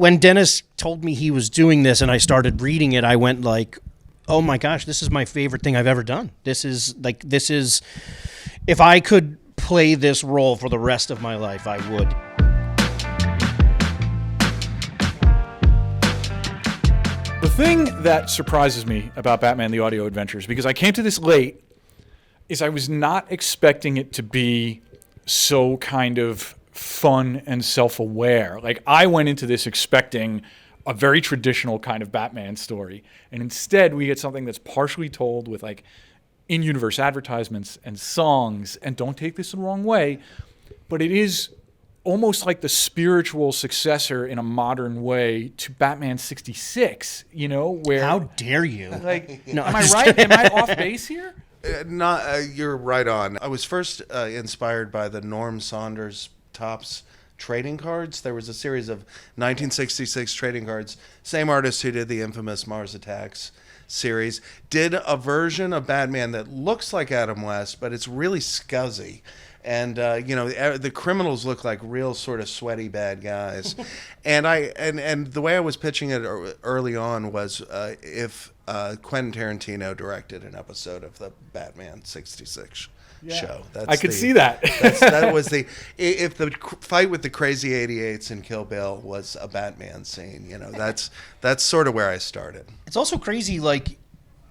When Dennis told me he was doing this and I started reading it, I went like, oh my gosh, this is my favorite thing I've ever done. This is, if I could play this role for the rest of my life, I would. The thing that surprises me about Batman the Audio Adventures, because I came to this late, is I was not expecting it to be so kind of fun and self-aware. Like, I went into this expecting a very traditional kind of Batman story, and instead we get something that's partially told with like in-universe advertisements and songs, and don't take this the wrong way, but it is almost like the spiritual successor in a modern way to Batman 66, you know, where... How dare you? Like, no, am I right? Am I off base here? You're right on. I was first inspired by the Norm Saunders Topps trading cards. There was a series of 1966 trading cards. Same artist who did the infamous Mars Attacks series did a version of Batman that looks like Adam West, but it's really scuzzy. And the criminals look like real sort of sweaty bad guys. and the way I was pitching it early on was if Quentin Tarantino directed an episode of the Batman 66 show. I could see that. That was if the fight with the crazy 88s in Kill Bill was a Batman scene, you know, that's sort of where I started. It's also crazy, like,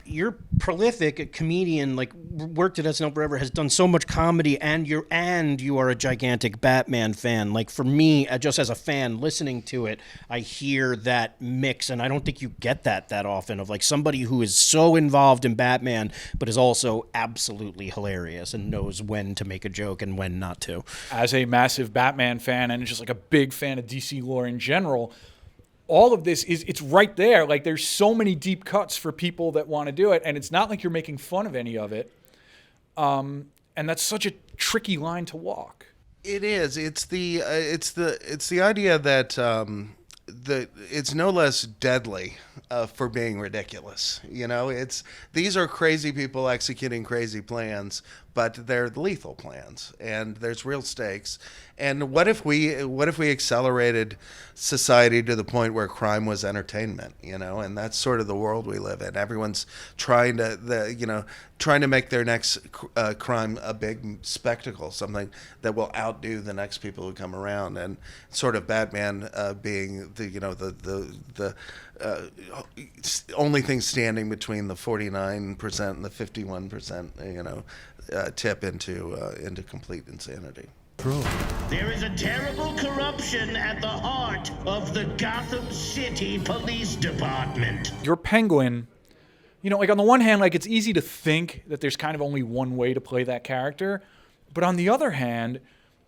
you're prolific, a comedian, like worked at SNL forever, has done so much comedy, and you are a gigantic Batman fan. Like, for me, just as a fan listening to it, I hear that mix, and I don't think you get that often, of like somebody who is so involved in Batman but is also absolutely hilarious and knows when to make a joke and when not to. As a massive Batman fan and just like a big fan of DC lore in general, all of this it's right there. Like, there's so many deep cuts for people that want to do it, and it's not like you're making fun of any of it. And that's such a tricky line to walk. It is. It's the idea that it's no less deadly for being ridiculous. You know, these are crazy people executing crazy plans, but they're lethal plans, and there's real stakes. And what if we accelerated society to the point where crime was entertainment? You know, and that's sort of the world we live in. Everyone's trying to make their next crime a big spectacle, something that will outdo the next people who come around. And sort of Batman being the only thing standing between the 49% and the 51%, tip into complete insanity. True. There is a terrible corruption at the heart of the Gotham City Police Department. Your Penguin, you know, like, on the one hand, like, it's easy to think that there's kind of only one way to play that character. But on the other hand,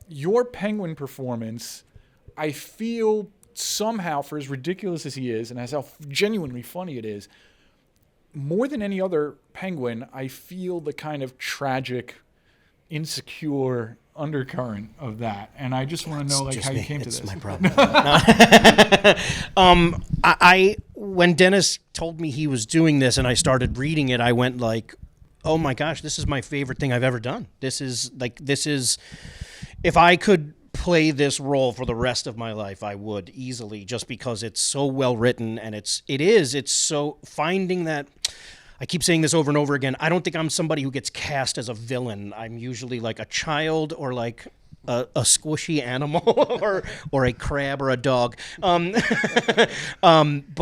your Penguin performance, I feel somehow, for as ridiculous as he is and as how genuinely funny it is, more than any other Penguin, I feel the kind of tragic, insecure undercurrent of that. And I just want to know, like, how you came to this. It's my problem. When Dennis told me he was doing this and I started reading it, I went like, oh my gosh, this is my favorite thing I've ever done. This is if I could play this role for the rest of my life, I would easily, just because it's so well written, and it's so finding that. I keep saying this over and over again. I don't think I'm somebody who gets cast as a villain. I'm usually like a child, or like a squishy animal, or a crab or a dog. But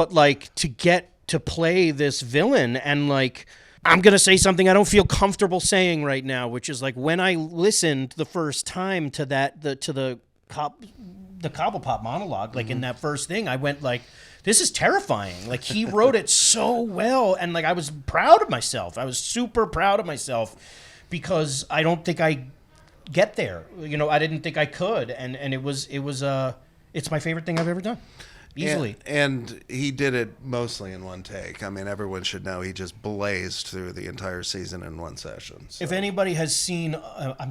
like, to get to play this villain, and like, I'm going to say something I don't feel comfortable saying right now, which is like, when I listened the first time to the Cobblepot monologue, like, in that first thing, I went like, this is terrifying. Like, he wrote it so well, and like, I was proud of myself. I was super proud of myself, because I don't think I get there. You know, I didn't think I could, and it's my favorite thing I've ever done. Easily. And he did it mostly in one take. I mean, everyone should know he just blazed through the entire season in one session. So. If anybody has seen,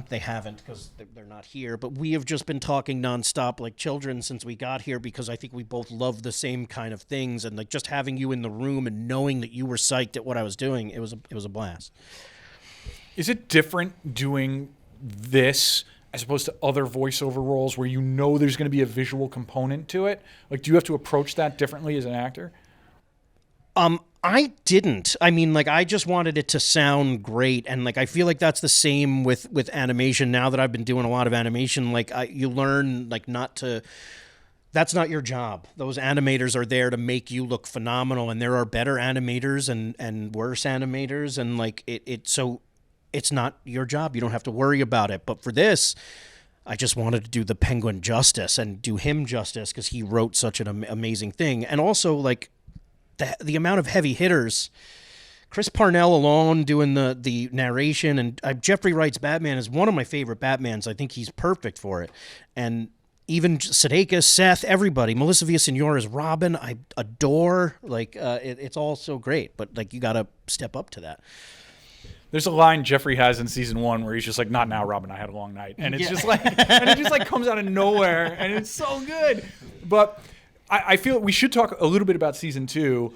they haven't, because they're not here, but we have just been talking nonstop like children since we got here, because I think we both love the same kind of things, and like, just having you in the room and knowing that you were psyched at what I was doing, it was a blast. Is it different doing this as opposed to other voiceover roles where you know there's going to be a visual component to it? Like, do you have to approach that differently as an actor? I didn't. I mean, like, I just wanted it to sound great, and like, I feel like that's the same with animation. Now that I've been doing a lot of animation, like, you learn like not to. That's not your job. Those animators are there to make you look phenomenal, and there are better animators and worse animators, and like so it's not your job. You don't have to worry about it. But for this, I just wanted to do the Penguin justice and do him justice because he wrote such an amazing thing, and also like the amount of heavy hitters. Chris Parnell alone doing the narration, and Jeffrey Wright's Batman is one of my favorite Batmans. I think he's perfect for it, and even Sudeikis, Seth, everybody. Melissa Villaseñor Robin, I adore. Like, it's all so great, but like, you got to step up to that. There's a line Jeffrey has in season 1 where he's just like, "Not now, Robin. I had a long night," and it's just like, and it just like comes out of nowhere, and it's so good. But I feel we should talk a little bit about season 2,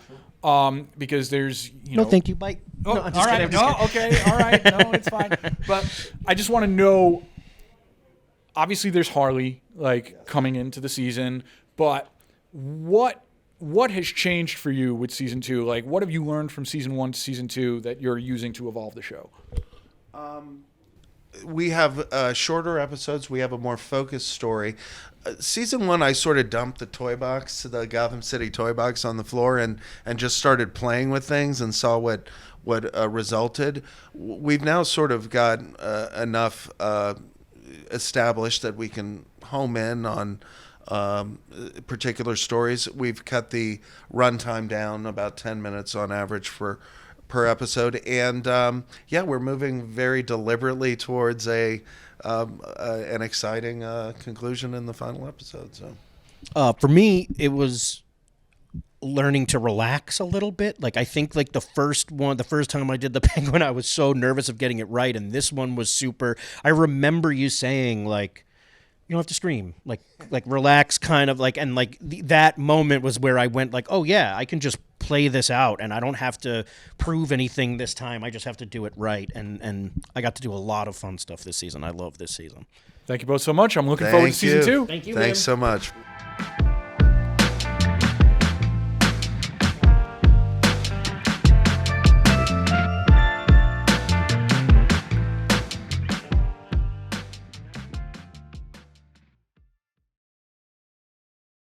because there's No, thank you. Bye. Oh, no, I'm all right. No, okay. All right. No, it's fine. But I just want to know. Obviously, there's Harley like coming into the season, but what has changed for you with season 2? Like, what have you learned from season 1 to season 2 that you're using to evolve the show? We have shorter episodes. We have a more focused story. Season 1, I sort of dumped the toy box, the Gotham City toy box, on the floor and just started playing with things and saw what resulted. We've now sort of got enough established that we can home in on particular stories. We've cut the runtime down about 10 minutes on average per episode, and we're moving very deliberately towards an exciting conclusion in the final episode. So, for me, it was learning to relax a little bit. Like, I think like the first time I did the Penguin, I was so nervous of getting it right, and this one was super. I remember you saying like, you don't have to scream, like relax, kind of like, and like that moment was where I went like, oh yeah, I can just play this out, and I don't have to prove anything this time. I just have to do it right, and I got to do a lot of fun stuff this season. I love this season. Thank you both so much. I'm looking forward to season 2. Thank you. Thanks Liam. so much.